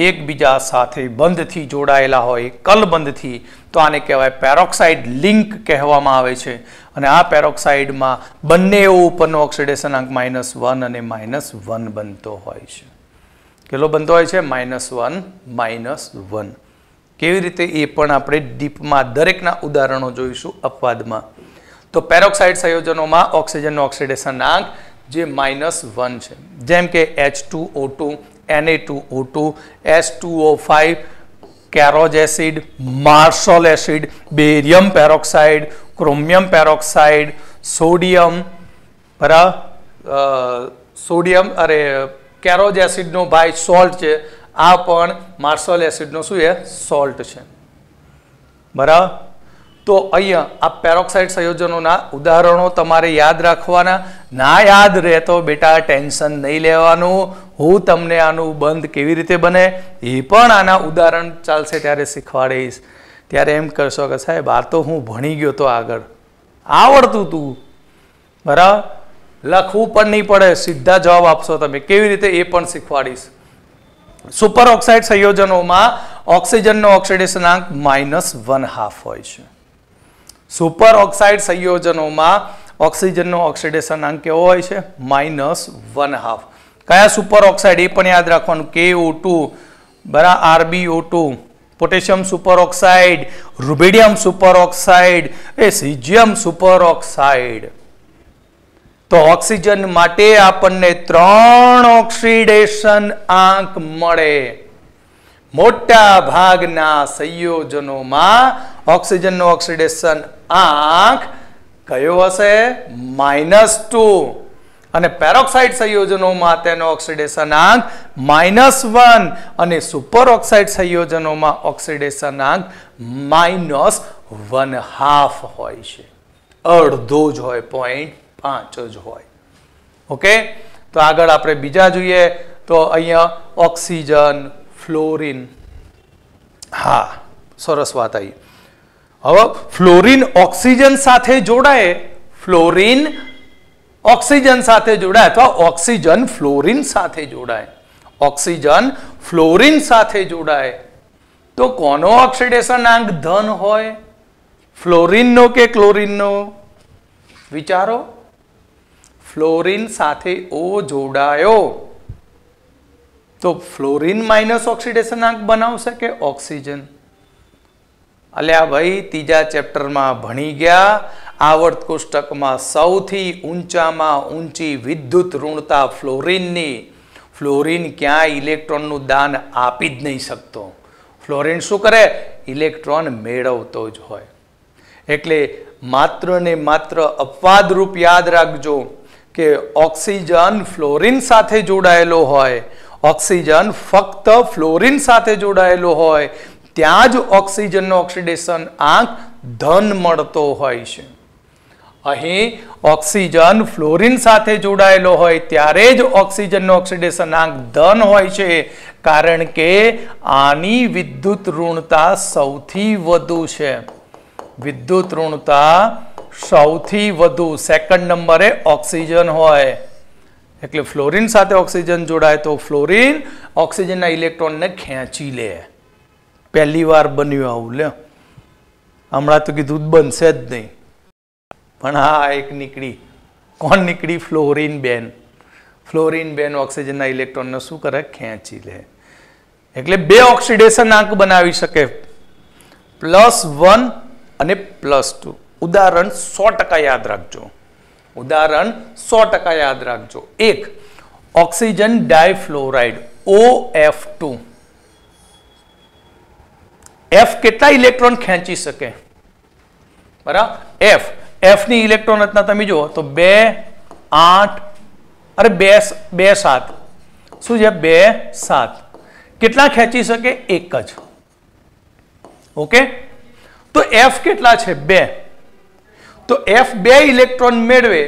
એકબીજા સાથે બંધથી જોડાયેલા હોય, કલબંધથી, તો આને કહેવાય પેરોક્સાઇડ લિંક કહેવામાં આવે છે. અને આ પેરોક્સાઇડમાં બંને O ઉપરનો ઓક્સિડેશનાંક -1 અને -1 બનતો હોય છે. કેટલો બનતો હોય છે? -1. કેવી રીતે એ પણ આપણે ડીપમાં દરેકના ઉદાહરણો જોઈશું અપવાદમાં. તો પેરોક્સાઇડ સંયોજનોમાં ઓક્સિજનનો ઓક્સિડેશનાંક જે -1 છે, જેમ કે H2O2, Na2O2, H2O5, Caro's acid, Marshall acid, barium peroxide, chromium peroxide, sodium, sodium Caro's એસિડનો ભાઈ સોલ્ટ છે, આ પણ માર્શલ એસિડનો શું છે? સોલ્ટ છે. બરાબર. તો અહીંયા આ પેરોક્સાઇડ સંયોજનોના ઉદાહરણો તમારે યાદ રાખવાના. ના યાદ રહે તો બેટા ટેન્શન નહીં લેવાનું, હું તમને આનું બંધ કેવી રીતે બને એ પણ આના ઉદાહરણ ચાલશે ત્યારે શીખવાડીશ. ત્યારે એમ કરશો કે સાહેબ આ તો હું ભણી ગયો તો આગળ આવડતું તું, બરાબર, લખવું પણ નહીં પડે, સીધા જવાબ આપશો તમે. કેવી રીતે એ પણ શીખવાડીશ. સુપર ઓક્સાઇડ સંયોજનોમાં ઓક્સિજનનો ઓક્સિડેશનાંક -1/2 હોય છે. સુપર ઓક્સાઇડ સંયોજનોમાં ઓક્સિજનનો ઓક્સિડેશનાંક કેવો હોય છે? -1/2. કયા સુપર ઓક્સાઇડ? એ પણ યાદ રાખવાનું. KO2, બરાબર, RbO2, potassium super oxide, rubidium super oxide, caesium super oxide. તો ઓક્સિજન માટે આપણને 3 ઓક્સિડેશન આંક મળે. મોટા ભાગના સંયોજનોમાં ઓક્સિજનનો ઓક્સિડેશન આંક કયો હશે? -2. અને પેરોક્સાઇડ સંયોજનોમાં તેનો ઓક્સિડેશન આંક -1 અને સુપર ઓક્સાઇડ સંયોજનોમાં ઓક્સિડેશન આંક -1/2 હોય છે. અડધો જ હોય, 0.5 જ હોય. ઓકે, તો આગળ આપણે બીજા જોઈએ. તો અહીંયા ઓક્સિજન, ફ્લોરિન. હા, સરસ વાત આવી. હવે ફ્લોરિન ઓક્સિજન સાથે જોડાય, ફ્લોરિન ઓક્સિજન સાથે જોડાય અથવા ઓક્સિજન ફ્લોરિન સાથે જોડાય, ઓક્સિજન ફ્લોરિન સાથે જોડાય તો કોનો ઓક્સિડેશન આંક ધન હોય? ફ્લોરિનનો કે ક્લોરિનનો? વિચારો. ફ્લોરિન સાથે O જોડાયો તો ફ્લોરિન માઇનસ ઓક્સિડેશન આંક બનાવશે કે ઓક્સિજન? અલ્યા ભાઈ, ત્રીજા ચેપ્ટરમાં ભણી ગયા. આવર્ત કોષ્ટકમાં સૌથી ઊંચામાં ઊંચી વિદ્યુત ઋણતા ફ્લોરિનની. ફ્લોરિન ક્યાંય ઇલેક્ટ્રોનનું દાન આપી જ નહીં શકતો. ફ્લોરિન શું કરે? ઇલેક્ટ્રોન મેળવતો જ હોય. એટલે માત્ર ને માત્ર અપવાદરૂપ યાદ રાખજો કે ઓક્સિજન ફ્લોરિન સાથે જોડાયેલો હોય, ઓક્સિજન ફક્ત ફ્લોરિન સાથે જોડાયેલો હોય ત્યાં જ ઓક્સિજનનો ઓક્સિડેશન આંક ધન મળતો હોય છે. અહીં ઓક્સિજન ફ્લોરિન સાથે જોડાયેલો હોય ત્યારે જ ઓક્સિજનનો ઓક્સિડેશન આંક ધન હોય છે, કારણ કે આની વિદ્યુત ઋણતા સૌથી વધુ છે. વિદ્યુત ઋણતા સૌથી વધુ સેકન્ડ નંબરે ઓક્સિજન હોય. એટલે ફ્લોરિન સાથે ઓક્સિજન જોડાય તો ફ્લોરિન ઓક્સિજનના ઇલેક્ટ્રોનને ખેંચી લે. પહેલી વાર બન્યું આવું. લે, હમણાં તો કીધું બનશે જ નહીં, પણ હા એક નીકળી. કોણ નીકળી? ફ્લોરિન બેન. ફ્લોરિન બેન ઓક્સિજનના ઇલેક્ટ્રોનને શું કરે? ખેંચી લે. એટલે 2 ઓક્સિડેશન આંક બનાવી શકે, +1 અને +2. ઉદાહરણ 100% યાદ રાખજો. ઉદાહરણ 100% યાદ રાખજો. 1. Oxygen difluoride OF2. F કેટલા ઇલેક્ટ્રોન ખેંચી શકે? બરાબર. F ની ઇલેક્ટ્રોન રચના તમે જુઓ તો 2, 8 અરે 2, 7. શું છે? 2, 7. કેટલા ખેંચી શકે? 1 જ. ઓકે, તો F કેટલા છે? 2. તો F 2 ઇલેક્ટ્રોન મેળવે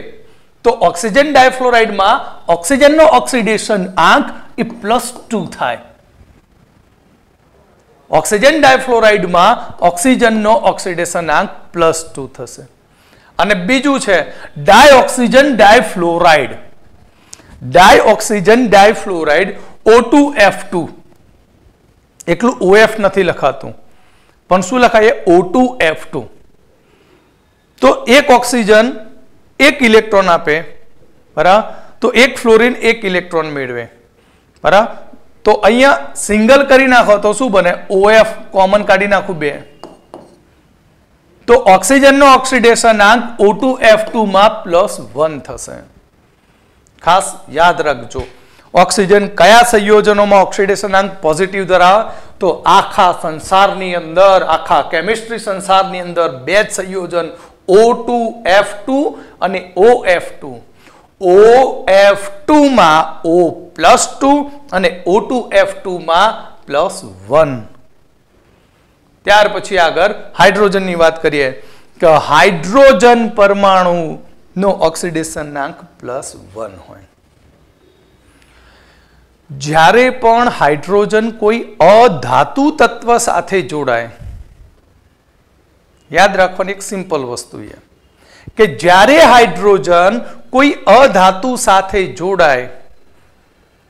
તો ઓક્સિજન ડાયફ્લોરાઇડમાં ઓક્સિજનનો ઓક્સિડેશન આંક એ +2 થાય. ઓક્સિજન ડાયફ્લોરાઇડમાં ઓક્સિજનનો ઓક્સિડેશનાંક +2 થશે. અને બીજું છે ડાયઓક્સિજન ડાયફ્લોરાઇડ. ડાયઓક્સિજન ડાયફ્લોરાઇડ O2F2, એકલું OF નથી લખાતું પણ શું લખાય O2F2. તો એક ઓક્સિજન એક ઇલેક્ટ્રોન આપે, બરાબર, તો એક ફ્લોરિન એક ઇલેક્ટ્રોન મેળવે, બરાબર. તો અહીંયા સિંગલ કરી નાખો તો શું બને, OF કોમન કાઢી નાખું 2, તો ઓક્સિજનનો ઓક્સિડેશનાંક O2F2 માં +1 થશે. ખાસ યાદ રાખજો, ઓક્સિજન કયા સંયોજનોમાં ઓક્સિડેશનાંક પોઝિટિવ ધરાવે, તો આખા સંસારની અંદર, આખા કેમિસ્ટ્રી સંસારની અંદર 2 જ સંયોજન O2F2 અને OF2. OF2 માં O+2 અને O2F2 માં +1. ત્યાર પછી આગળ હાઇડ્રોજનની વાત કરીએ કે હાઇડ્રોજન પરમાણુનો ઓક્સિડેશનાંક +1 હોય. જ્યારે પણ હાઇડ્રોજન કોઈ અધાતુ તત્વ સાથે જોડાય, યાદ રાખવાની એક સિમ્પલ વસ્તુ છે કે જ્યારે હાઇડ્રોજન કોઈ અધાતુ સાથે જોડાય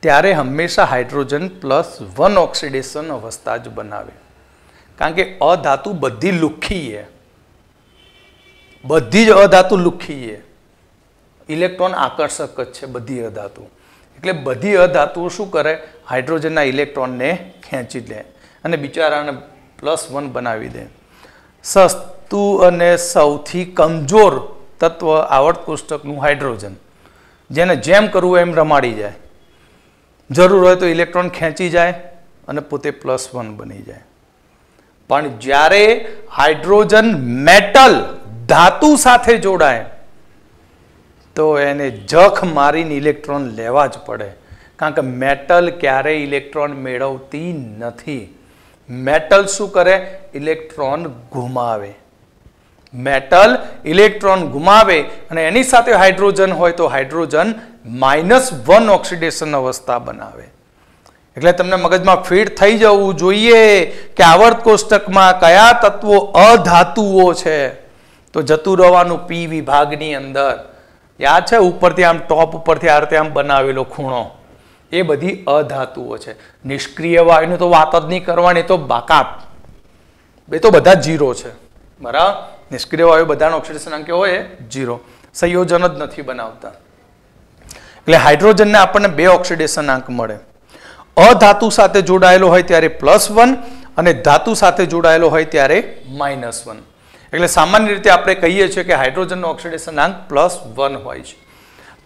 ત્યારે હંમેશા હાઇડ્રોજન +1 ઓક્સિડેશન અવસ્થા જ બનાવે. કારણ કે અધાતુ બધી લુખ્ખી છે, બધી જ અધાતુ લુખ્ખી છે. ઇલેક્ટ્રોન આકર્ષક જ છે બધી અધાતુ. એટલે બધી અધાતુઓ શું કરે, હાઇડ્રોજનના ઇલેક્ટ્રોનને ખેંચી લે અને બિચારાને +1 બનાવી દે. સસ્તું અને સૌથી કમજોર તત્વ આવર્ત કોષ્ટકનું હાઇડ્રોજન, જેને જેમ કરવું એમ રમાડી જાય. જરૂર હોય તો ઇલેક્ટ્રોન ખેંચી જાય અને પોતે +1 બની જાય. પણ જ્યારે હાઇડ્રોજન મેટલ ધાતુ સાથે જોડાય તો એને જખ મારીને ઇલેક્ટ્રોન લેવા જ પડે. કારણ કે મેટલ ક્યારેય ઇલેક્ટ્રોન મેળવતી નથી. મેટલ શું કરે, ઇલેક્ટ્રોન ગુમાવે. મેટલ ઇલેક્ટ્રોન ગુમાવે અને એની સાથે હાઇડ્રોજન હોય તો હાઇડ્રોજન -1 ઓક્સિડેશન અવસ્થા બનાવે. એટલે તમને મગજમાં ફીટ થઈ જવું જોઈએ કે આવર્ત કોષ્ટકમાં કયા તત્વો અધાતુઓ છે. તો જતું રહેવાનું પી વિભાગની અંદર. યાદ છે, ઉપરથી આમ ટોપ ઉપરથી આ રીતે આમ બનાવેલો ખૂણો, એ બધી અધાતુઓ છે. નિષ્ક્રિય વાયુની તો વાત જ નહીં કરવાની, તો બાકાત, એ તો બધા 0 છે, બરાબર. નિષ્ક્રિય વાયુ બધાનો ઓક્સિડેશનાંક કેવો હોય, 0. સંયોજન જ નથી બનાવતા. એટલે હાઇડ્રોજનને આપણને 2 ઓક્સિડેશનાંક મળે. અધાતુ સાથે જોડાયેલો હોય ત્યારે +1 અને ધાતુ સાથે જોડાયેલો હોય ત્યારે -1. એટલે સામાન્ય રીતે આપણે કહીએ છીએ કે હાઇડ્રોજનનો ઓક્સિડેશનાંક +1 હોય છે.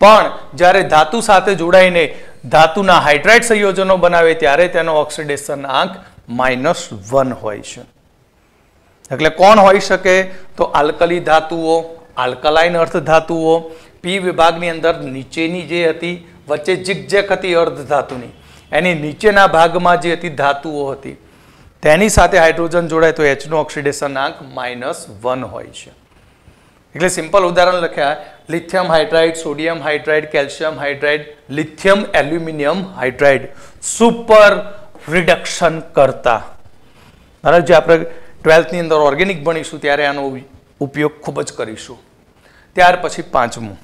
પણ જ્યારે ધાતુ સાથે જોડાઈને ધાતુના હાઇડ્રાઇડ સંયોજનો બનાવે ત્યારે તેનો ઓક્સિડેશનાંક -1 હોય છે. એટલે કોણ હોઈ શકે, તો આલ્કલી ધાતુઓ, આલ્કલાઇન અર્ધ ધાતુઓ. પી વિભાગની અંદર નીચેની જે હતી, વચ્ચે ઝિગઝેગ હતી અર્ધ ધાતુની, એની નીચેના ભાગમાં જે હતી ધાતુઓ હતી, તેની સાથે હાઇડ્રોજન જોડાય તો H નો ઓક્સિડેશનાંક -1 હોય છે. એટલે સિમ્પલ ઉદાહરણ લખ્યા, lithium hydride, sodium hydride, calcium hydride, lithium aluminium hydride super reduction કરતા. બરાબર, જે આપણે 12th ની અંદર ઓર્ગેનિક ભણીશું ત્યારે આનો ઉપયોગ ખૂબ જ કરીશું. ત્યાર પછી 5મું,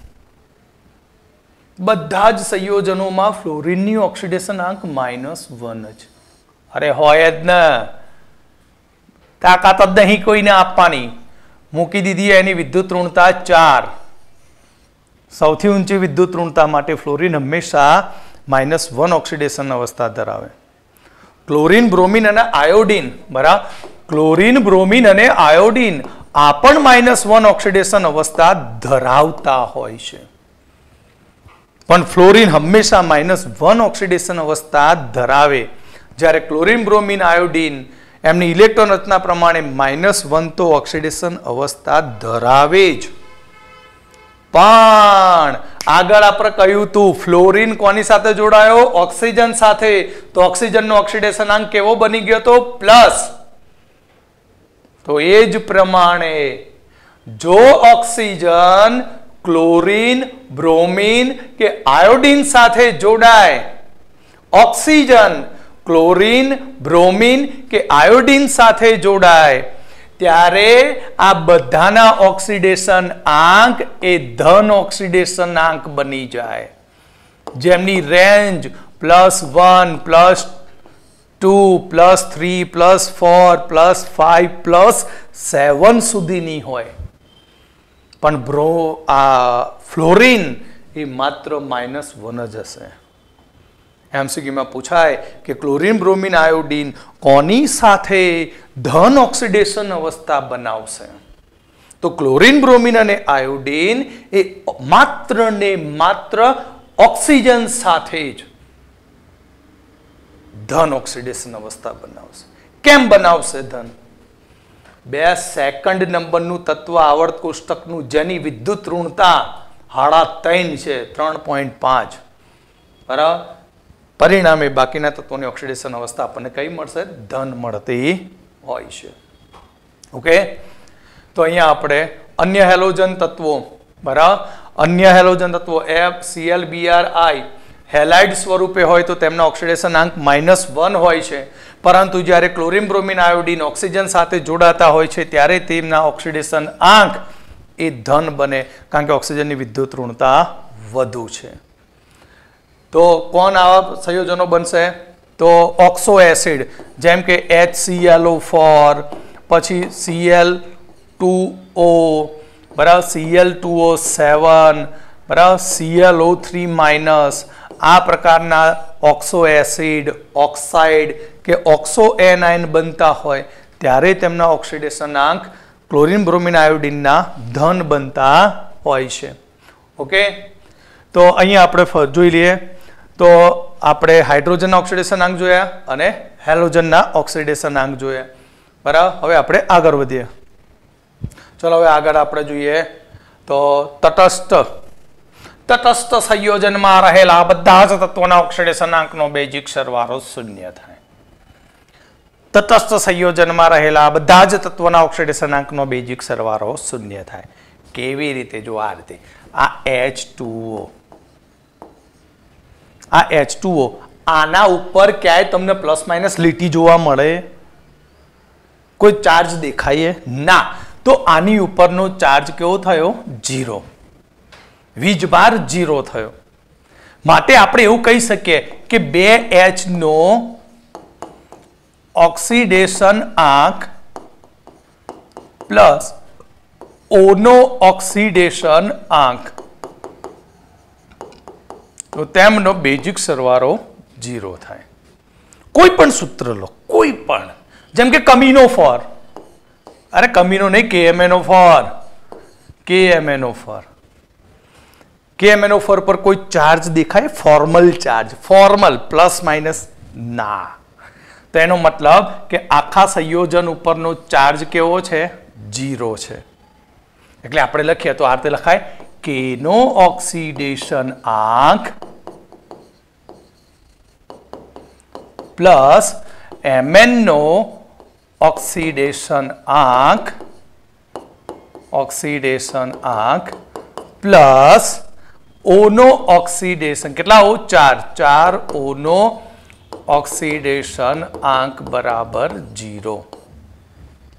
બધા જ સંયોજનોમાં ફ્લોરિનની ઓક્સિડેશનાંક -1 જ. અરે હોય જ ને, તાકાત જ નહીં કોઈને આપવાની. મૂકી દીધી એની વિદ્યુત ઋણતા 4. સૌથી ઊંચી વિદ્યુત ઋણતા માટે ફ્લોરિન હંમેશા -1 ઓક્સિડેશન અવસ્થા ધરાવે. ક્લોરિન, બ્રોમિન અને આયોડિન, બરાબર, ક્લોરિન, બ્રોમિન અને આયોડિન આ પણ -1 ઓક્સિડેશન અવસ્થા ધરાવતા હોય છે. પણ ફ્લોરિન હંમેશા -1 ઓક્સિડેશન અવસ્થા ધરાવે. જ્યારે ક્લોરિન, બ્રોમિન, આયોડિન એમની ઇલેક્ટ્રોન રચના પ્રમાણે -1 તો ઓક્સિડેશન અવસ્થા ધરાવે જ. પણ આગળ આપણે કહ્યું હતું ફ્લોરિન કોની સાથે જોડાયો, ઓક્સિજન સાથે. તો ઓક્સિજનનો ઓક્સિડેશનાંક કેવો બની ગયો તો પ્લસ. તો એ જ પ્રમાણે જો ઓક્સિજન ક્લોરિન, બ્રોમિન કે આયોડિન સાથે જોડાય, ઓક્સિજન ક્લોરીન બ્રોમિન કે આયોડીન સાથે જોડાય ત્યારે આ બધાના ઓક્સિડેશન આંક એ ધન ઓક્સિડેશન આંક બની જાય, જેમની રેન્જ +1 +2 +3 +4 +5 +7 સુધીની હોય. પણ ફ્લોરિન એ માત્ર -1 જ હશે. એમસીક્યુમાં પૂછાય કે ક્લોરીન બ્રોમિન આયોડીન કોની સાથે ધન ઓક્સિડેશન અવસ્થા બનાવશે? તો ક્લોરીન બ્રોમિન અને આયોડીન એ માત્ર ને માત્ર ઓક્સિજન સાથે જ ધન ઓક્સિડેશન અવસ્થા બનાવશે. કેમ બનાવશે ધન? 2 સેકન્ડ નંબરનું તત્વ આવર્ત કોષ્ટકનું જેની વિદ્યુત ઋણતા 3.5 છે, 3.5 બરાબર. પરિણામે બાકીના તત્વોની ઓક્સિડેશન અવસ્થા આપણને કઈ મળશે? ધન મળતી હોય છે. ઓકે, તો અહીંયા આપણે અન્ય હેલોજન તત્વો બરાબર, અન્ય હેલોજન તત્વો FCl BrI હેલાઇડ સ્વરૂપે હોય તો તેમના ઓક્સિડેશન આંક -1 હોય છે, પરંતુ જ્યારે ક્લોરીન બ્રોમિન આયોડીન ઓક્સિજન સાથે જોડાતા હોય છે ત્યારે તેમના ઓક્સિડેશન આંક એ ધન બને, કારણ કે ઓક્સિજનની વિદ્યુત ઋણતા વધુ છે. તો કોણ આવા સંયોજનો બનશે? તો ઓક્સો એસિડ જેમ કે HClO4 પછી Cl2O બરાબર, Cl2O7 બરાબર, ClO3- આ પ્રકારના ઓક્સો એસિડ ઓક્સાઇડ કે ઓક્સો એનાઇન બનતા હોય ત્યારે તેમના ઓક્સિડેશન આંક ક્લોરીન બ્રોમિન આયોડીનના ધન બનતા હોય છે. ઓકે, તો અહીંયા આપણે જોઈ લઈએ. તો આપણે હાઇડ્રોજનના ઓક્સિડેશન આંક જોયા અને હેલોજનના ઓક્સિડેશન આંક જોયા બરાબર. હવે આપણે આગળ વધીએ. ચલો હવે આગળ આપણે જોઈએ તો તટસ્થ સંયોજનમાં રહેલા બધા જ તત્વોના ઓક્સિડેશન આંકનો બેઝિક સરવાળો 0 થાય. તટસ્થ સંયોજનમાં રહેલા બધા જ તત્વોના ઓક્સિડેશન આંકનો બેઝિક સરવાળો 0 થાય. કેવી રીતે? જો આ રીતે, આ H2O, આ H2O, આના ઉપર ક્યાંય તમને ± લીટી જોવા મળે? કોઈ ચાર્જ દેખાય ના? તો આની ઉપરનો ચાર્જ કેવો થયો? 0. વીજભાર 0 થયો. માટે આપણે એવું કહી શકીએ કે 2H નો ઓક્સિડેશન આંક પ્લસ O નો ઓક્સિડેશન આંક, તો તેમનો બેઝિક સરવાળો 0 થાય. કોઈ પણ સૂત્ર લો, કોઈ પણ, જેમ કે કમિનોફોર, અરે કમિનો નહીં, KMnO4 પર કોઈ ચાર્જ દેખાય? ફોર્મલ ચાર્જ, ફોર્મલ ± ના. તો એનો મતલબ કે આખા સંયોજન ઉપરનો ચાર્જ કેવો છે? 0 છે. એટલે આપણે લખીએ તો આ રીતે લખાય, K નો ઓક્સિડેશન આંક પ્લસ Mn નો ઓક્સિડેશન આંક પ્લસ O નો ઓક્સિડેશન, કેટલા O? 4 O નો ઓક્સિડેશન આંક બરાબર 0.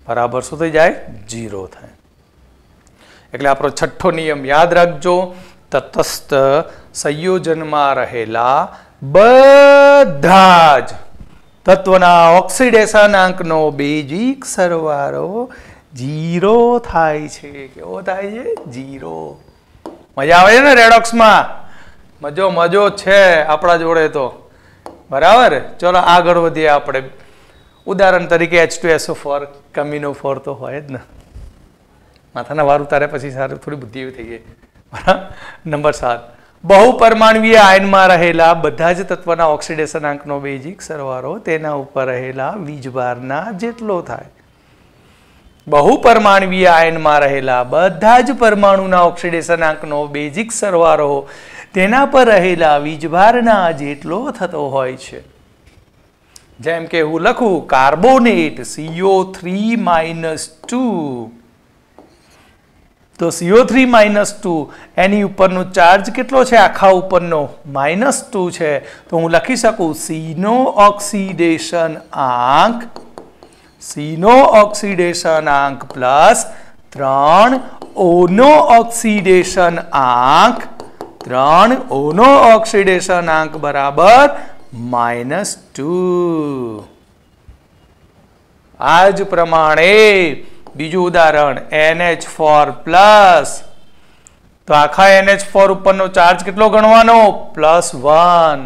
બરાબર શું થઈ જાય? 0 થાય. એટલે આપણો છઠ્ઠો નિયમ યાદ રાખજો, તટસ્થ સંયોજનમાં રહેલા બધા જ તત્વના ઓક્સિડેશન આંકનો બેઝિક સરવાળો 0 થાય છે. કેવો થાય છે? 0. મજા આવે છે ને રેડોક્સમાં? મજો છે આપણા જોડે તો બરાબર. ચલો આગળ વધીએ આપણે. ઉદાહરણ તરીકે H2SO4, કમિનોફોર તો હોય જ ને. માથાના વાર ઉતારે પછી સારું થોડી બુદ્ધિ એવી થઈ ગઈ બરાબર. નંબર 7, બહુપરમાણવીય આયનમાં રહેલા બધા જ તત્વના ઓક્સિડેશન આંકનો બેઝિક સરવાળો તેના ઉપર રહેલા વીજભારના જેટલો થાય. બહુપરમાણવીય આયનમાં રહેલા બધા જ પરમાણુના ઓક્સિડેશન આંકનો બેઝિક સરવાળો તેના પર રહેલા વીજભારના જેટલો થતો હોય છે. જેમ કે હું લખું કાર્બોનેટ CO3-2 તો CO3 -2 એની ઉપરનો ચાર્જ કેટલો છે આખા ઉપરનો -2 છે તો હું લખી શકું C નો ઓક્સિડેશન આંક પ્લસ 3 O નો ઓક્સિડેશન આંક બરાબર -2. આ જ પ્રમાણે બીજું ઉદાહરણ NH4 પ્લસ તો આખા NH4 ઉપરનો ચાર્જ કેટલો ગણવાનો +1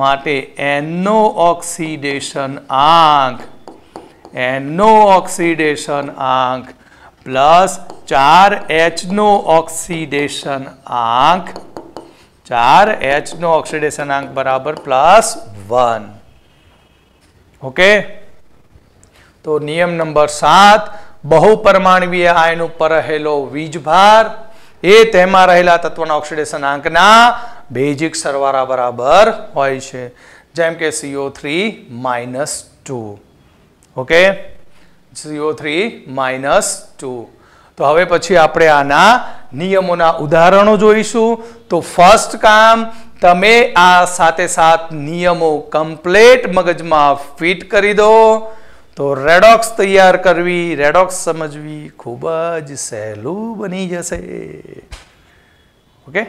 માટે N નો ઓક્સિડેશન આંક પ્લસ 4H નો ઓક્સિડેશન આંક બરાબર +1. ઓકે તો નિયમ નંબર 7 બહુપરમાણવીય આયન ઉપર રહેલો વીજભાર એ તેમાં રહેલા તત્વના ઓક્સિડેશન આંકના બેઝિક સરવાળા બરાબર હોય છે જેમ કે CO3 -2. Okay CO3 -2. તો હવે પછી આપણે આના નિયમોના ઉદાહરણો જોઈશું. તો ફર્સ્ટ કામ તમે આ સાથે નિયમો કમ્પ્લીટ મગજમાં ફિટ કરી દો તો રેડોક્સ તૈયાર કરવી રેડોક્સ સમજવી ખૂબ જ સહેલું બની જશે. ઓકે.